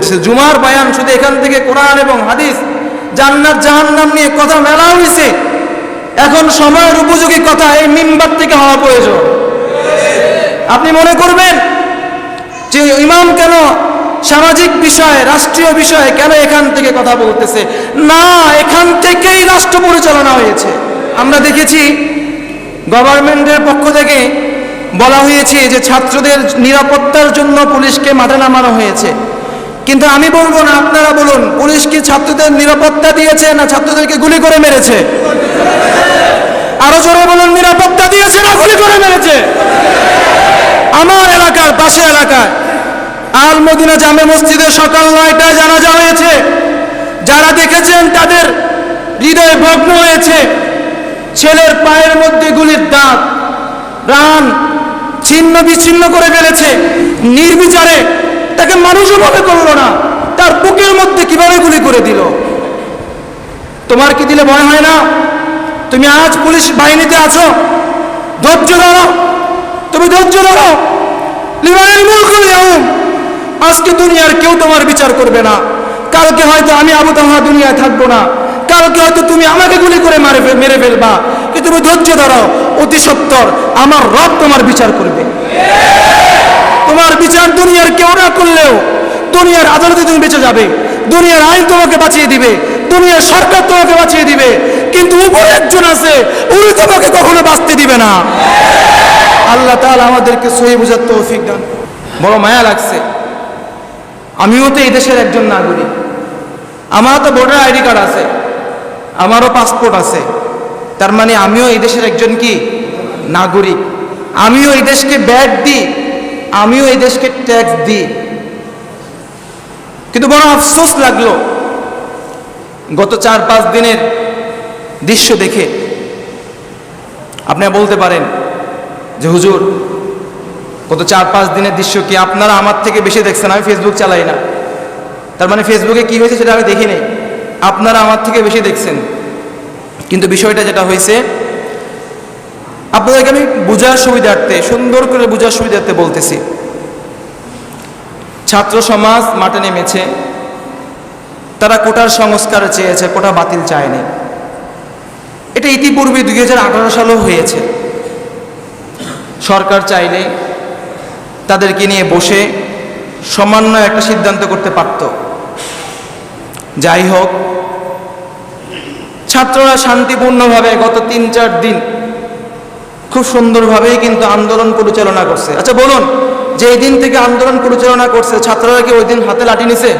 বলতেছে, জুমার বয়ান শুধু এখান থেকে কোরআন এবং হাদিস, জান্নাত জাহান্নাম নিয়ে কথা মেলা হয়েছে। এখন সময়ের উপযোগী কথা এই মিম্বার থেকে হওয়া প্রয়োজন। আপনি মনে করবেন যে ইমাম কেন সামাজিক বিষয়, রাষ্ট্রীয় বিষয়ে কেন এখান থেকে কথা বলতেছে? না, এখান থেকেই রাষ্ট্র পরিচালনা হয়েছে। আমরা দেখেছি গভর্নমেন্টের পক্ষ থেকে বলা হয়েছে যে ছাত্রদের নিরাপত্তার জন্য পুলিশকে মাঠে নামানো হয়েছে। কিন্তু আমি বলবো না, আপনারা বলুন, পুলিশ কি ছাত্রদের নিরাপত্তা দিয়েছে না ছাত্রদেরকে গুলি করে মেরেছে? আরো জোরে বলুন, নিরাপত্তা দিয়েছে না গুলি করে মেরেছে? আমার এলাকার পাশে এলাকায় আল মদিনা জামে মসজিদে সকাল 9টায় জানাজা হয়েছে। যারা দেখেছেন তাদের হৃদয় ভগ্ন হয়েছে। ছেলের পায়ের মধ্যে গুলির দাগ, রান ছিন্ন বিচ্ছিন্ন করে ফেলেছে। নির্বিচারে তাকে মানুষও মনে করলো না, তার বুকের মধ্যে কিভাবে গুলি করে দিল। তোমার কি দিলে ভয় হয় না? তুমি আজ পুলিশ বাহিনীতে আছো, ধৈর্য ধরো, তুমি ধৈর্য ধরো। লিমানিল মুলকুল ইয়াউম, আজকে দুনিয়ার কেউ তোমার বিচার করবে না। কালকে হয়তো আমি আবু তালহা দুনিয়ায় থাকবো না, কালকে হয়তো তুমি আমাকে গুলি করে মেরে ফেলবা, কিন্তু তুমি ধৈর্য ধরো, অতি সত্বর আমার রব তোমার বিচার করবে। তোমার বিচার দুনিয়ার কেউ না করলেও দুনিয়ার আদালতে তুমি বেঁচে যাবে, দুনিয়ার আইন তোমাকে বাঁচিয়ে দিবে, দুনিয়ার সরকার তোমাকে বাঁচিয়ে দিবে, কিন্তু উপরে একজন আছে, উনি তোমাকে কখনো বাঁচতে দিবে না। আল্লাহ তাআলা আমাদেরকে সহি বুঝার তৌফিক দান। বড় মায়া লাগছে, আমিও তো এই দেশের একজন নাগরিক, আমার তো ভোটার আইডি কার্ড আছে, আমারও পাসপোর্ট আছে, তার মানে আমিও এই দেশের একজন কি নাগরিক। আমিও এই দেশকে ব্যাট দিই, আমিও এই দেশকে ট্যাক্স দিই। কিন্তু বড় আফসোস লাগলো গত 4-5 দিনের দৃশ্য দেখে। আপনারা বলতে পারেন যে হুজুর, গত 4-5 দিনের দৃশ্য কি আপনারা আমার থেকে বেশি দেখছেন? আমি ফেসবুক চালাই না, তার মানে ফেসবুকে কি হয়েছে সেটা আমি দেখিনি, আপনারা আমার থেকে বেশি দেখছেন। কিন্তু বিষয়টা যেটা হয়েছে, আপনাদেরকে আমি বোঝার সুবিধার্থে, সুন্দর করে বোঝার সুবিধার্থে বলতেছি। ছাত্র সমাজ মাঠে নেমেছে, তারা কোটার সংস্কার চেয়েছে, কোটা বাতিল চায়নি। এটা ইতিপূর্বে 2018 সালেও হয়েছে। সরকার চাইলে তাদেরকে নিয়ে বসে সামান্য একটা সিদ্ধান্ত করতে পারত। যাই হোক, ছাত্ররা শান্তিপূর্ণভাবে গত 3-4 দিন খুব সুন্দরভাবেই কিন্তু আন্দোলন পরিচালনা করছে। আচ্ছা বলুন, যে এই দিন থেকে আন্দোলন পরিচালনা করছে, ছাত্ররা কি ওই দিন হাতে লাঠি নিছে?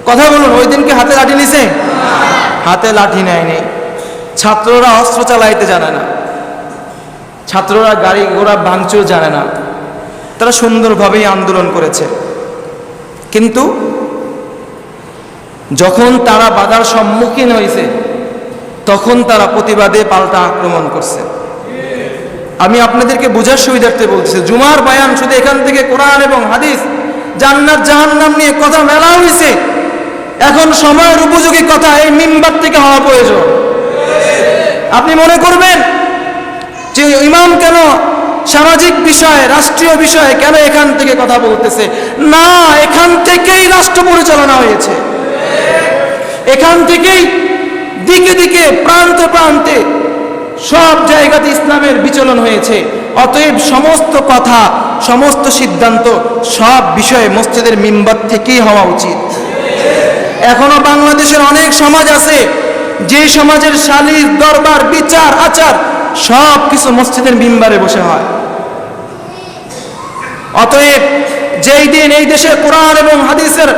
কথা বলুন, ওই দিন কি হাতে লাঠি নিছে? হাতে লাঠি নেয়নি। ছাত্ররা অস্ত্র চালাইতে জানে না, ছাত্ররা গাড়ি ঘোড়া ভাঙচুর জানে না, তারা সুন্দরভাবেই আন্দোলন করেছে। কিন্তু যখন তারা বাধার সম্মুখীন হয়েছে, তখন তারা প্রতিবাদে পাল্টা আক্রমণ করছে। আমি আপনাদেরকে বোঝার সুবিধার্থে বলতেছি, জুমার বয়ান শুধু এখান থেকে কোরআন এবং হাদিস, জান্নাত জাহান্নাম নিয়ে কথা মেলা হয়েছে। এখন সময়ের উপযোগী কথা এই মিম্বার থেকে হওয়া প্রয়োজন। আপনি মনে করবেন যে ইমাম কেন সামাজিক বিষয়, রাষ্ট্রীয় বিষয়ে কেন এখান থেকে কথা বলতেছে? না, এখান থেকেই রাষ্ট্র পরিচালনা হয়েছে। এখান থেকেই দিকে দিকে, প্রান্তে প্রান্তে সব জায়গাতে ইসলামের বিচলন হয়েছে। অতএব সমস্ত কথা, সমস্ত সিদ্ধান্ত, সব বিষয়ে মসজিদের মিম্বার থেকেই হওয়া উচিত। এখনো বাংলাদেশের অনেক সমাজ আছে, যে সমাজের সালিশ, দরবার, বিচার, আচার সব কিছু মসজিদের মিম্বারে বসে হয়। অতএব যেই দিন এই দেশে কোরআন এবং হাদিসের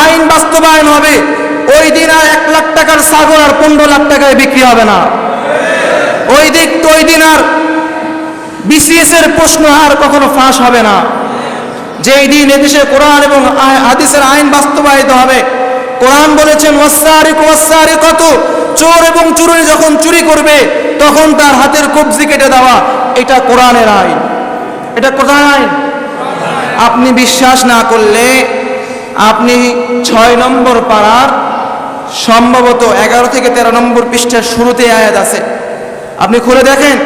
আইন বাস্তবায়ন হবে, ওই দিন আর 1 লাখ টাকার ছাগল আর 15 লাখ টাকায় বিক্রি হবে না। ওই দিন আর বিসিএস এর প্রশ্ন আর কখনো ফাঁস হবে না। যেই দিন এদেশে কোরআন এবং হাদিসের আইন বাস্তবায়িত হবে, কোরআন বলেছেন ওয়াসসারিকু ওয়াসসারিকাতু, চোর এবং চুরি যখন চুরি করবে তখন তার হাতের কবজি কেটে দেওয়া, এটা কোরআনের আইন, এটা কোরআন আইন। আপনি বিশ্বাস না করলে আপনি 6 নম্বর পারার সম্ভবত 11 থেকে 13 নম্বর পৃষ্ঠার শুরুতে আয়াত আছে, আপনি খুলে দেখেন।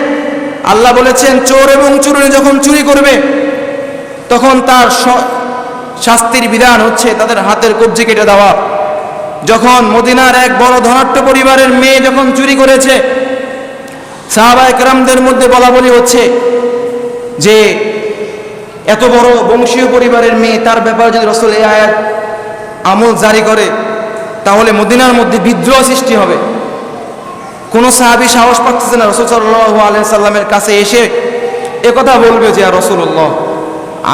আল্লাহ বলেছেন চোর এবং চুরি যখন চুরি করবে তখন তার শাস্তির বিধান হচ্ছে তাদের হাতের কবজি কেটে দেওয়া। যখন মদিনার এক বড় ধনাঢ্য পরিবারের মেয়ে যখন চুরি করেছে, সাহাবায়ে কেরামদের মধ্যে বলাবলি হচ্ছে যে এত বড় বংশীয় পরিবারের মেয়ে, তার ব্যাপারে যদি রাসূল এই আয়াত আমল জারি করে তাহলে মদিনার মধ্যে বিদ্রোহ সৃষ্টি হবে। কোন সাহাবী সাহস পাচ্ছে না রাসূল সাল্লাল্লাহু আলাইহি সাল্লামের কাছে এসে একথা বলবে যে ইয়া রাসূলুল্লাহ,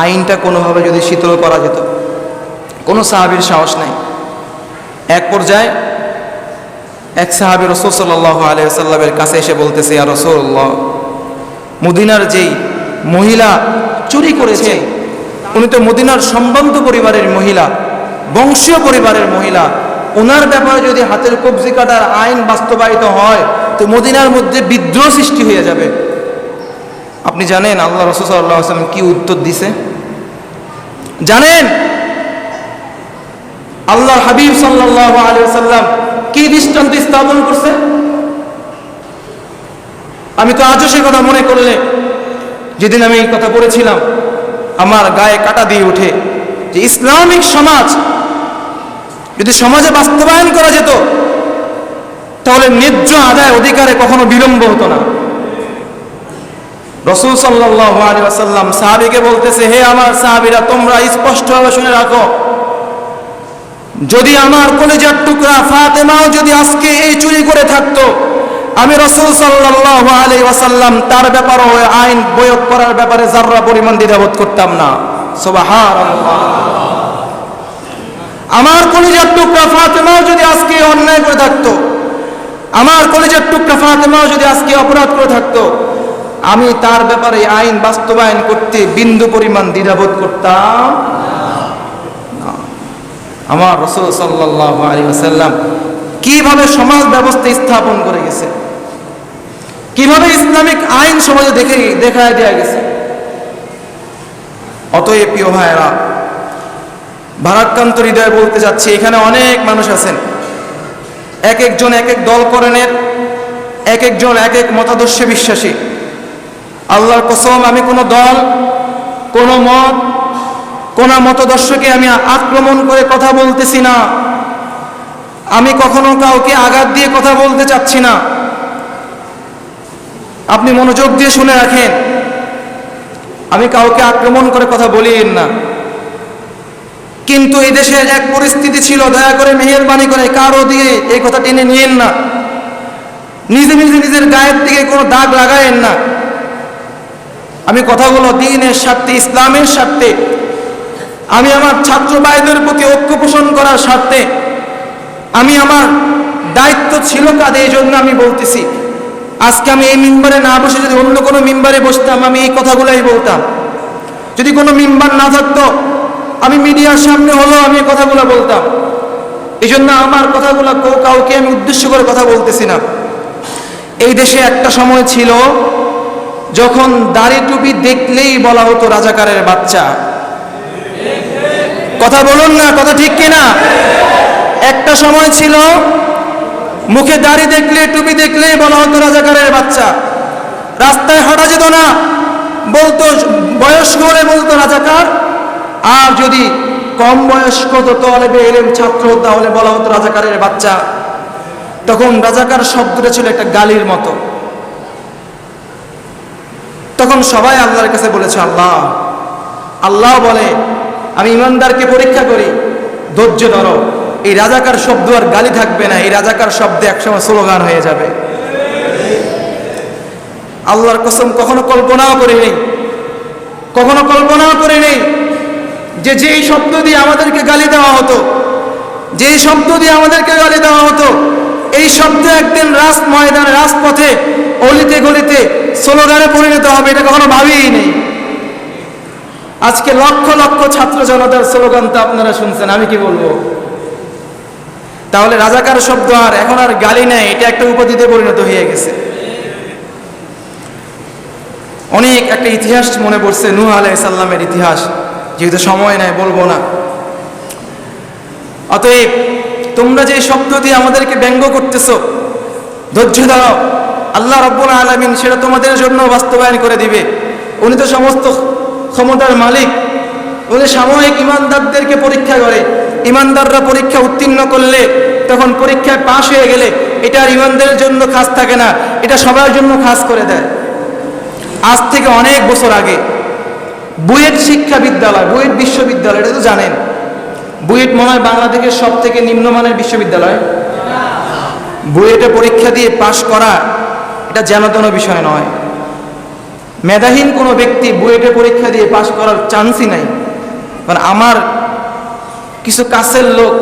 আইনটা কোনোভাবে যদি শীতল করা যেত। কোনো সাহাবীর সাহস নাই। এক পর্যায়ে এক সাহাবী রাসূল সাল্লাল্লাহু আলাইহি সাল্লামের কাছে এসে বলতেছে, ইয়া রাসূলুল্লাহ, মদিনার যেই মহিলা চুরি করেছে উনি তো মদিনার সম্ভ্রান্ত পরিবারের মহিলা, বংশীয় পরিবারের মহিলা, ওনার ব্যাপারে যদি হাতের কবজি কাটার আইন বাস্তবায়িত হয় তো মদিনার মধ্যে বিদ্রোহ সৃষ্টি হয়ে যাবে। আপনি জানেন আল্লাহ রাসূল সাল্লাল্লাহু আলাইহি ওয়াসাল্লাম কি উত্তর দিছে? জানেন আল্লাহর হাবিব সাল্লাল্লাহু আলাইহি ওয়াসাল্লাম কি দৃষ্টান্ত স্থাপন করছে? আমি তো আজও সে কথা মনে করলে, যেদিন আমি এই কথা পড়েছিলাম, আমার গায়ে কাটা দিয়ে ওঠে যে ইসলামিক সমাজ যদি সমাজে বাস্তবায়ন করা যেত তাহলে ন্যায্য আদায় অধিকারে কখনো বিলম্ব হতো না। রাসূল সাল্লাল্লাহু আলাইহি ওয়াসাল্লাম সাহাবীকে বলতেছে, হে আমার সাহাবীরা, তোমরা স্পষ্টভাবে শুনে রাখো, যদি আমার কলিজার টুকরা ফাতেমাও যদি আজকে এই চুরি করে থাকতো, আমি রাসূল সাল্লাল্লাহু আলাইহি ওয়াসাল্লাম তার ব্যাপারে আইন প্রয়োগ করার ব্যাপারে যাররা পরিমাণ দ্বিধাবোধ করতাম না। সুবহানাল্লাহ। আমার কলিজার টুকরা ফাতেমাও যদি আজকে অন্যায় করে থাকতো, আমার কলিজার টুকরা ফাতেমাও যদি আজকে অপরাধ করে থাকতো, আমি তার ব্যাপারে আইন বাস্তবায়ন করতে বিন্দু পরিমাণ দ্বিধাবোধ করতাম না। আমার রাসূল সাল্লাল্লাহু আলাইহি ওয়াসাল্লাম কিভাবে সমাজ ব্যবস্থা স্থাপন করে গেছে, কিভাবে ইসলামিক আইন সমাজে দেখায় দেয়া গেছে। অতএব প্রিয় ভাইরা, ভারাক্রান্ত হৃদয়ে বলতে যাচ্ছি, এখানে অনেক মানুষ আছেন, এক একজন এক এক দল করণের, এক একজন এক এক মতাদর্শে বিশ্বাসী। আল্লাহর কসম, আমি কোনো দল, কোনো মত, কোন মতাদর্শকে আমি আক্রমণ করে কথা বলতেছি না। আমি কখনো কাউকে আঘাত দিয়ে কথা বলতে চাচ্ছি না। আপনি মনোযোগ দিয়ে শুনে রাখেন, আমি কাউকে আক্রমণ করে কথা বলিয়েন না। কিন্তু এই দেশের এক পরিস্থিতি ছিল, দয়া করে মেহেরবানি করে কারো দিয়ে এই কথা টেনে নিয়েন না, নিজে নিজে নিজের গায়ের দিকে কোনো দাগ লাগায়েন না। আমি কথাগুলো দ্বীনের স্বার্থে, ইসলামের স্বার্থে, আমি আমার ছাত্র ভাইদের প্রতি ঐক্য পোষণ করার স্বার্থে, আমি আমার দায়িত্ব ছিল কাঁধে, এই জন্য আমি বলতেছি। আজকে আমি এই মিম্বারে না বসে যদি অন্য কোনো মিম্বারে বসতাম, আমি এই কথাগুলোই বলতাম। যদি কোনো মিম্বার না থাকতো, আমি মিডিয়ার সামনে হলেও আমি এই কথাগুলো বলতাম। এই জন্য আমার কথাগুলো কাউকে আমি উদ্দেশ্য করে কথা বলতেছি না। এই দেশে একটা সময় ছিল যখন দাড়ি টুপি দেখলেই বলা হতো রাজাকারের বাচ্চা। কথা বলুন না, কথা ঠিক কিনা? একটা সময় ছিল মুখে দাড়ি দেখলে, টুপি দেখলেই বলা হতো রাজাকারের বাচ্চা। রাস্তায় হাঁটা যেত না, বলতো বয়স্ক হলে বলতো রাজাকার, আর যদি কম বয়স্ক তো তলেবে এলেম ছাত্র তাহলে বলা হতো রাজাকারের বাচ্চা। তখন রাজাকার শব্দটা ছিল একটা গালির মতো। তখন সবাই আল্লাহর কাছে বলেছে, আল্লাহ বলে, আমি ইমানদারকে পরীক্ষা করি, ধৈর্য ধরো, এই রাজাকার শব্দ আর গালি থাকবে না, এই রাজাকার শব্দে একসময় স্লোগান হয়ে যাবে। আল্লাহর কসম, কখনো কল্পনাও করিনি যে যেই শব্দ দিয়ে আমাদেরকে গালি দেওয়া হতো, যেই শব্দ দিয়ে আমাদেরকে গালি দেওয়া হতো, এই শব্দ একদিন ময়দানে, রাজপথে, অলিতে গলিতে স্লোগানে পরিণত হবে, এটা কখনো ভাবিই নেই। আজকে লক্ষ লক্ষ ছাত্র জনতার স্লোগান তো আপনারা শুনছেন, আমি কি বলবো? তাহলে রাজাকার শব্দ আর এখন আর গালি নেই, এটা একটা উপাধিতে পরিণত হয়ে গেছে। অনেক একটা ইতিহাস মনে পড়ছে, নূহ আলাইহিস সালামের ইতিহাস, যেহেতু সময় নেই বলবো না। অতএব তোমরা যে শব্দ দিয়ে আমাদেরকে ব্যঙ্গ করতেছো, ধৈর্য ধরো, আল্লাহ রাব্বুল আলামিন সেটা তোমাদের জন্য বাস্তবায়ন করে দিবে। উনি তো সমস্ত ক্ষমতার মালিক, ওদের সাময়িক ইমানদারদেরকে পরীক্ষা করে, ইমানদাররা পরীক্ষা উত্তীর্ণ করলে তখন পরীক্ষায় পাশ হয়ে গেলে এটা আর ইমানদারের জন্য খাস থাকে না, এটা সবার জন্য খাস করে দেয়। আজ থেকে অনেক বছর আগে বুয়েট শিক্ষা বিদ্যালয়, বুয়েট বিশ্ববিদ্যালয়, এটা তো জানেন, বুয়েট মনে হয় বাংলাদেশের সব থেকে নিম্নমানের বিশ্ববিদ্যালয়। বুয়েটে পরীক্ষা দিয়ে পাশ করা এটা যেন তেন বিষয় নয়। মেধাহীন কোনো ব্যক্তি বুয়েটে পরীক্ষা দিয়ে পাশ করার চান্সই নাই। কারণ আমার কিছু কাছের লোক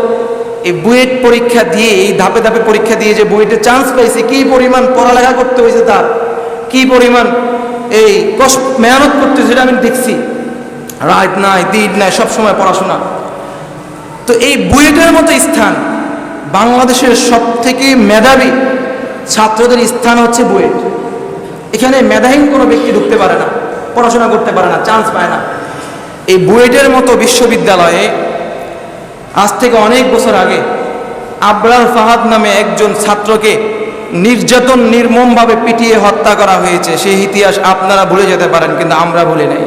এই বুয়েট পরীক্ষা দিয়ে, এই ধাপে ধাপে পরীক্ষা দিয়ে যে বুয়েটে চান্স পাইছে, কি পরিমাণ পড়ালেখা করতে হয়েছে তার, কি পরিমাণ এই কষ্ট মেহনত করতে, যেটা আমি দেখছি, রাত নাই দিন নাই সবসময় পড়াশোনা। তো এই বুয়েটের মতো স্থান, বাংলাদেশের সব থেকে মেধাবী ছাত্রদের স্থান হচ্ছে বুয়েট। এখানে মেধাহীন কোনো ব্যক্তি ঢুকতে পারে না, পড়াশোনা করতে পারে না, চান্স পায় না। এই বুয়েটের মতো বিশ্ববিদ্যালয়ে আজ থেকে অনেক বছর আগে আবরার ফাহাদ নামে একজন ছাত্রকে নির্যাতন নির্মমভাবে পিটিয়ে হত্যা করা হয়েছে। সেই ইতিহাস আপনারা ভুলে যেতে পারেন, কিন্তু আমরা ভুলে নাই।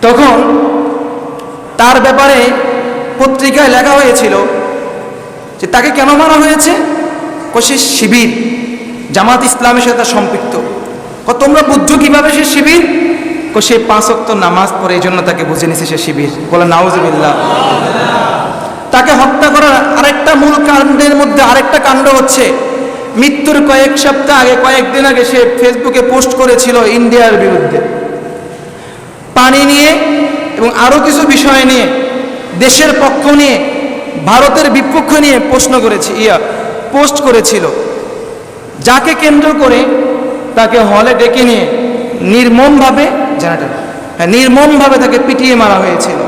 তখন তার ব্যাপারে পত্রিকায় লেখা হয়েছিল যে তাকে কেন মারা হয়েছে, সে শিবির, জামাত ইসলামের সাথে সম্পৃক্ত। তোমরা বুঝছো কিভাবে সে শিবির? সে 5 ওয়াক্ত নামাজ পড়ে, এই জন্য তাকে বুঝে নিছে সে শিবির। বলে নাউজুবিল্লাহ। তাকে হত্যা করার আরেকটা মূল কাণ্ডের মধ্যে আরেকটা কাণ্ড হচ্ছে, মৃত্যুর কয়েক সপ্তাহ আগে, কয়েকদিন আগে সে ফেসবুকে পোস্ট করেছিল ইন্ডিয়ার বিরুদ্ধে, পানি নিয়ে এবং আরো কিছু বিষয় নিয়ে, দেশের পক্ষ নিয়ে, ভারতের বিপক্ষ নিয়ে পোস্ট করেছিল, যাকে কেন্দ্র করে তাকে হলে ডেকে নিয়ে নির্মমভাবে তাকে পিটিয়ে মারা হয়েছিল।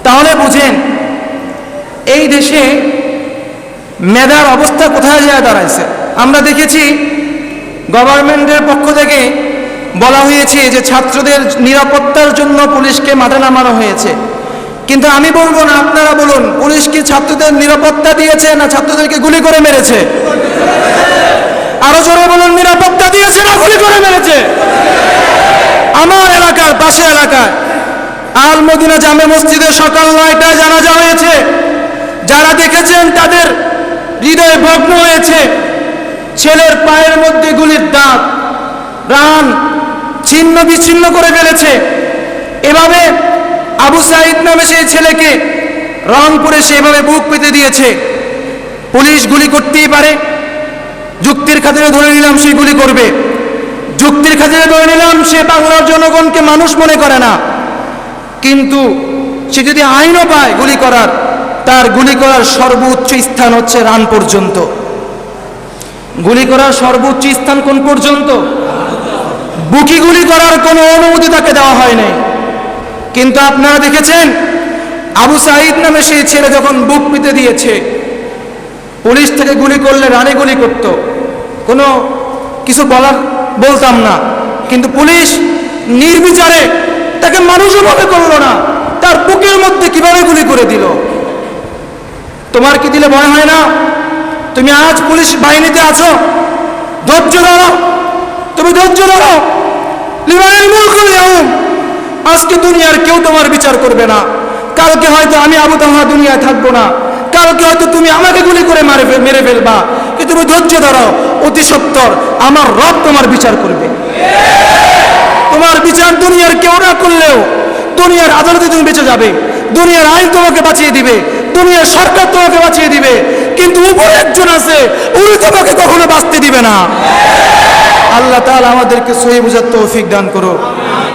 তাহলে বুঝেন এই দেশে মেধার অবস্থা কোথায় যায় দাঁড়াইছে। আমরা দেখেছি গভর্নমেন্টের পক্ষ থেকে বলা হয়েছে যে ছাত্রদের নিরাপত্তার জন্য পুলিশকে মাঠে নামানো হয়েছে, কিন্তু আমি বলবো না, আপনারা বলুন, পুলিশ কি ছাত্রদের নিরাপত্তা দিয়েছে না ছাত্রদেরকে গুলি করে মেরেছে? আরো জোরে বলুন, নিরাপত্তা দিয়েছে না গুলি করে মেরেছে? আমার এলাকার পাশে এলাকায় আল মদিনা জামে মসজিদে সকাল 9টায় জানাজা হয়েছে। যারা দেখেছেন তাদের হৃদয় ভগ্ন হয়েছে। ছেলের পায়ের মধ্যে গুলির দাগ, রান ছিন্ন বিচ্ছিন্ন করে ফেলেছে। এভাবে আবু সাইদ নামে সেই ছেলেকে রংপুরে সেভাবে বুক পেতে দিয়েছে। পুলিশ গুলি করতেই পারে, যুক্তির খাতিরে ধরে নিলাম সে গুলি করবে, যুক্তির খাতিরে ধরে নিলাম সে বাংলার জনগণকে মানুষ মনে করে না, কিন্তু সে যদি আইনও পায় গুলি করার, তার গুলি করার সর্বোচ্চ স্থান হচ্ছে রান পর্যন্ত। গুলি করার সর্বোচ্চ স্থান কোন পর্যন্ত? বুকি গুলি করার কোনো অনুমতি তাকে দেওয়া হয় নাই। কিন্তু আপনারা দেখেছেন আবু সাইদ নামে সেই ছেলে যখন বুক পেতে দিয়েছে, পুলিশ থেকে গুলি করলে রানে গুলি করত, কোনো কিছু বলতাম না, কিন্তু পুলিশ নির্বিচারে তাকে মানুষও মনে করলো না, তার বুকের মধ্যে কিভাবে গুলি করে দিল। তোমার কি দিলে ভয় হয় না? তুমি আজ পুলিশ বাহিনীতে আছো, ধৈর্য ধরো, তুমি ধৈর্য ধরো। লিমানিল মুলকুল ইয়াউম, আজকে দুনিয়ার কেউ তোমার বিচার করবে না, কালকে হয়তো আমি আবু তালহা দুনিয়ায় থাকবো না, কালকে হয়তো তুমি আমাকে গুলি করে মেরে ফেলবা, কিন্তু তুমি ধৈর্য ধরো, অতি সত্বর আমার রব তোমার বিচার করবে। তোমার বিচার দুনিয়ার কেউ না করলেও দুনিয়ার আদালতে তুমি বেঁচে যাবে, দুনিয়ার আইন তোমাকে বাঁচিয়ে দিবে, দুনিয়ার সরকার তোমাকে বাঁচিয়ে দিবে, কিন্তু উপরে একজন আছে, উনি তোমাকে কখনো বাঁচতে দিবে না। আল্লাহ তাআলা আমাদেরকে সহি বুঝার তৌফিক দান করো।